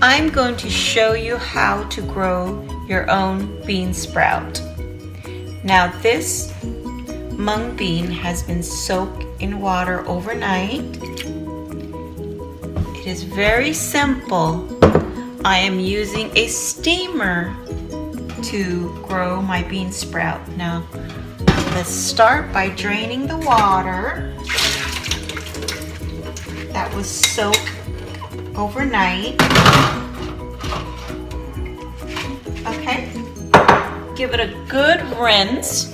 I'm going to show you how to grow your own bean sprout. Now this mung bean has been soaked in water overnight. It is very simple. I am using a steamer to grow my bean sprout. Now let's start by draining the water that was soaked overnight. Okay, give it a good rinse.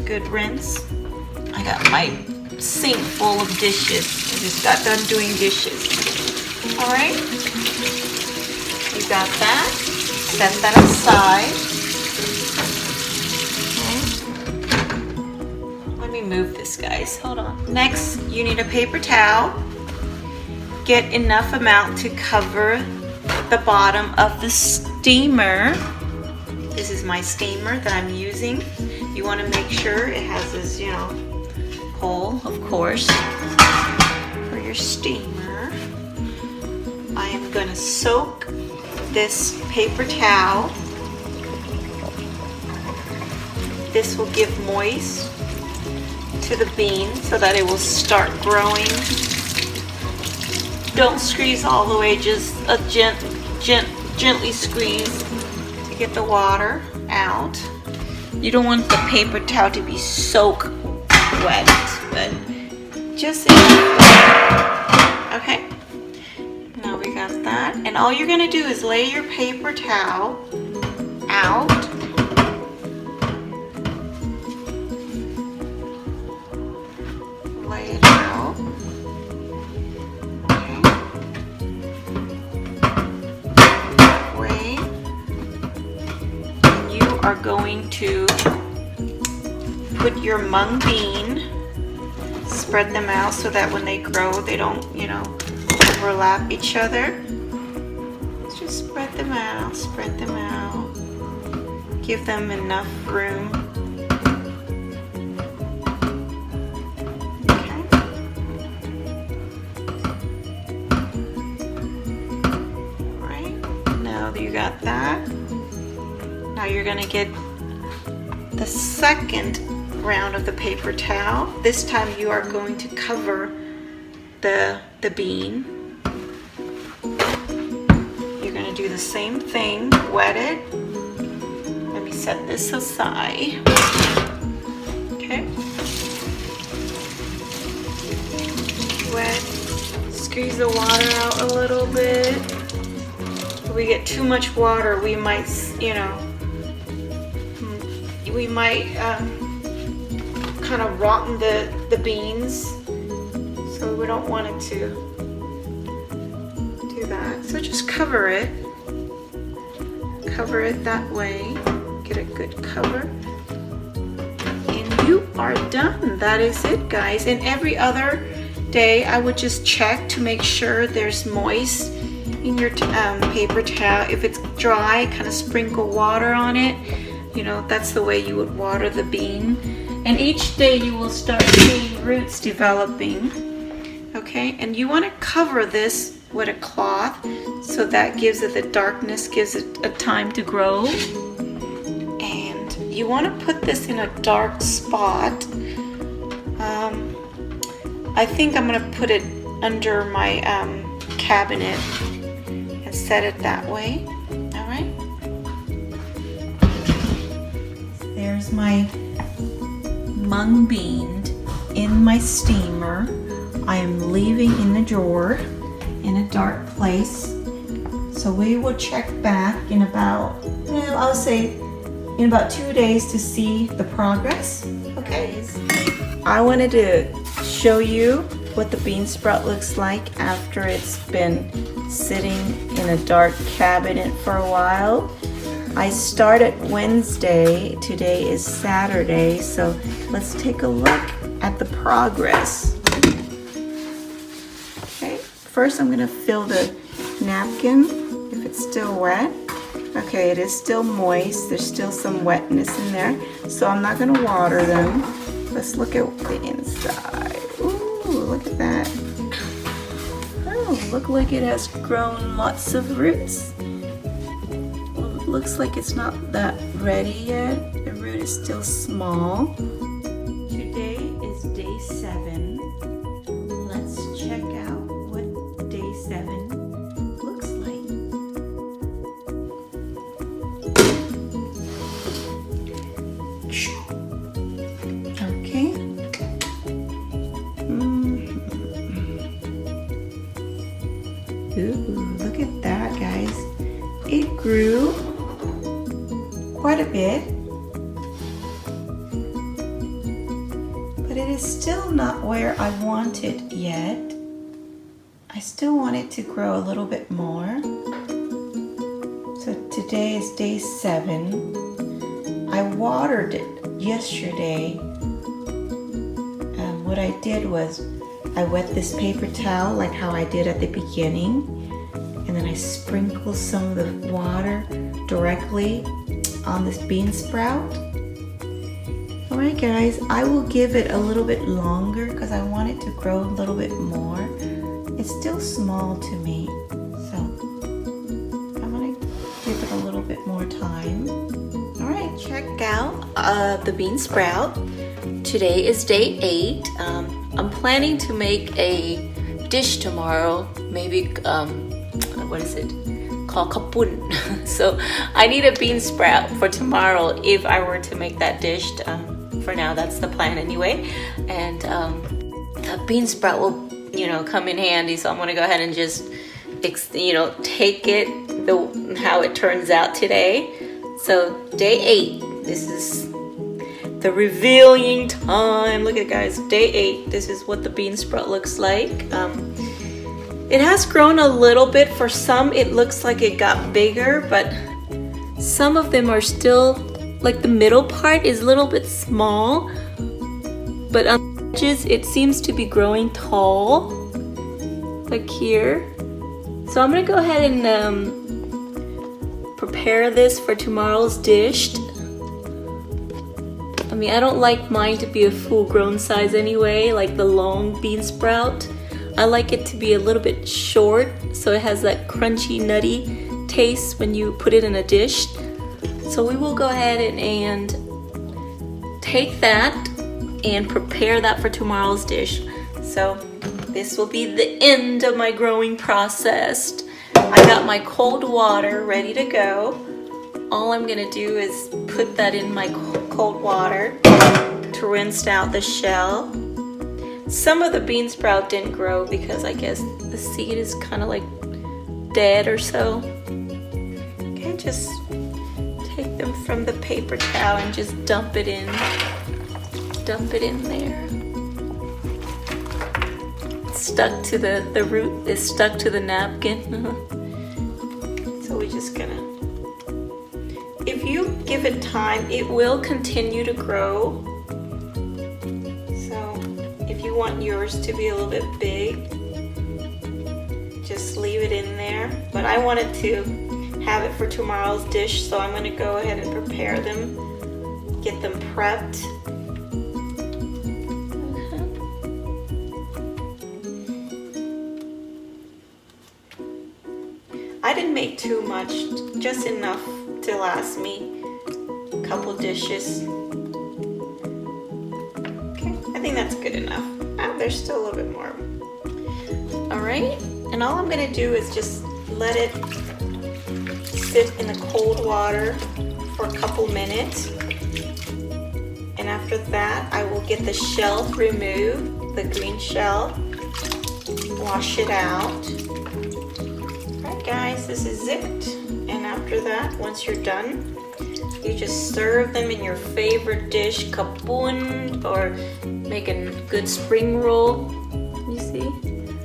Good rinse. I got my sink full of dishes. I just got done doing dishes. All right, you got that. Set that aside. Okay. Let me move this, guys. Hold on. Next, you need a paper towel. Get enough amount to cover the bottom of the steamer. This is my steamer that I'm using. You want to make sure it has this, hole, of course, for your steamer. I am going to soak this paper towel. This will give moist to the bean so that it will start growing. Don't squeeze all the way, just a gently squeeze to get the water out. You don't want the paper towel to be soak wet, but just enough. Okay, now we got that. And all you're gonna do is lay your paper towel out. Lay it out. Are going to put your mung bean, spread them out so that when they grow they don't, overlap each other. Just spread them out, give them enough room. Okay. All right, now that you got that, now you're going to get the second round of the paper towel. This time you are going to cover the bean. You're going to do the same thing, wet it. Let me set this aside. Okay. Wet. Squeeze the water out a little bit. If we get too much water, we might, kind of rotten the beans, so we don't want it to do that. So just cover it that way, get a good cover, and you are done. That is it, guys. And every other day I would just check to make sure there's moist in your paper towel. If it's dry, kind of sprinkle water on it. That's the way you would water the bean. And each day you will start seeing roots developing. Okay, and you want to cover this with a cloth so that gives it the darkness, gives it a time to grow. And you want to put this in a dark spot. I think I'm going to put it under my cabinet and set it that way. All right. There's my mung bean in my steamer. I am leaving in the drawer in a dark place. So we will check back in about, I'll say in about 2 days to see the progress. Okay. I wanted to show you what the bean sprout looks like after it's been sitting in a dark cabinet for a while. I started Wednesday, today is Saturday, so let's take a look at the progress. Okay, first I'm gonna fill the napkin if it's still wet. Okay, it is still moist, there's still some wetness in there, so I'm not gonna water them. Let's look at the inside. Ooh, look at that. Oh, look like it has grown lots of roots. Well, it looks like it's not that ready yet. The root is still small. Today is day 7. Let's check out what day 7 looks like. Okay. Ooh, look at that, guys. It grew quite a bit, but it is still not where I want it yet. I still want it to grow a little bit more. So today is day 7. I watered it yesterday. What I did was I wet this paper towel like how I did at the beginning, and then I sprinkled some of the water directly on this bean sprout. Alright guys, I will give it a little bit longer because I want it to grow a little bit more. It's still small to me, so I'm going to give it a little bit more time. Alright, check out the bean sprout. Today is day 8. I'm planning to make a dish tomorrow, maybe, what is it? Called kapun. So I need a bean sprout for tomorrow if I were to make that dish. For now, that's the plan anyway. And the bean sprout will, come in handy. So I'm gonna go ahead and just, take it how it turns out today. So day 8, this is the revealing time. Look at it, guys, day 8. This is what the bean sprout looks like. It has grown a little bit. For some, it looks like it got bigger, but some of them are still, like the middle part is a little bit small, but on the edges, it seems to be growing tall, like here. So I'm gonna go ahead and prepare this for tomorrow's dish. I mean, I don't like mine to be a full-grown size anyway, like the long bean sprout. I like it to be a little bit short, so it has that crunchy, nutty taste when you put it in a dish. So we will go ahead and take that and prepare that for tomorrow's dish. So this will be the end of my growing process. I got my cold water ready to go. All I'm gonna do is put that in my cold water to rinse out the shell. Some of the bean sprout didn't grow because I guess the seed is kind of like dead or so. Okay, just take them from the paper towel and just dump it in there. It's stuck to the root is stuck to the napkin. So we're just gonna, if you give it time, it will continue to grow. So if you want yours to be a little bit big, just leave it in there. But I wanted to have it for tomorrow's dish, so I'm going to go ahead and prepare them, get them prepped. I didn't make too much, just enough to last me a couple dishes. Okay, I think that's good enough. There's still a little bit more. All right, and all I'm going to do is just let it sit in the cold water for a couple minutes, and after that I will get the shell removed, the green shell, wash it out. Alright guys, this is it, and after that, once you're done, you just serve them in your favorite dish, kapun, or make a good spring roll. You see?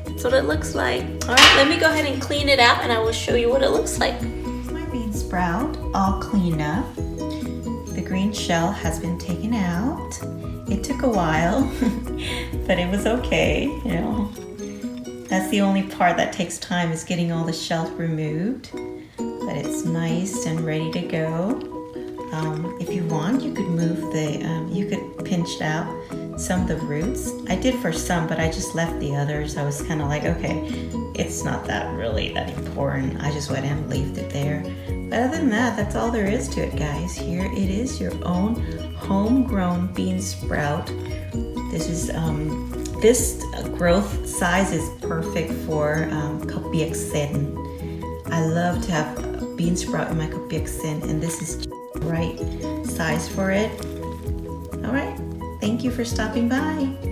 That's what it looks like. Alright, let me go ahead and clean it out and I will show you what it looks like. Bean sprout all cleaned up. The green shell has been taken out. It took a while, but it was okay, That's the only part that takes time, is getting all the shells removed. But it's nice and ready to go. If you want, you could move you could pinch out some of the roots. I did for some, but I just left the others. I was kind of like, okay, it's not that really that important. I just went and left it there. But other than that, that's all there is to it, guys. Here it is, your own homegrown bean sprout. This is this growth size is perfect for kopiaksen. I love to have bean sprout in my kopiaksen, and this is the right size for it. All right, thank you for stopping by.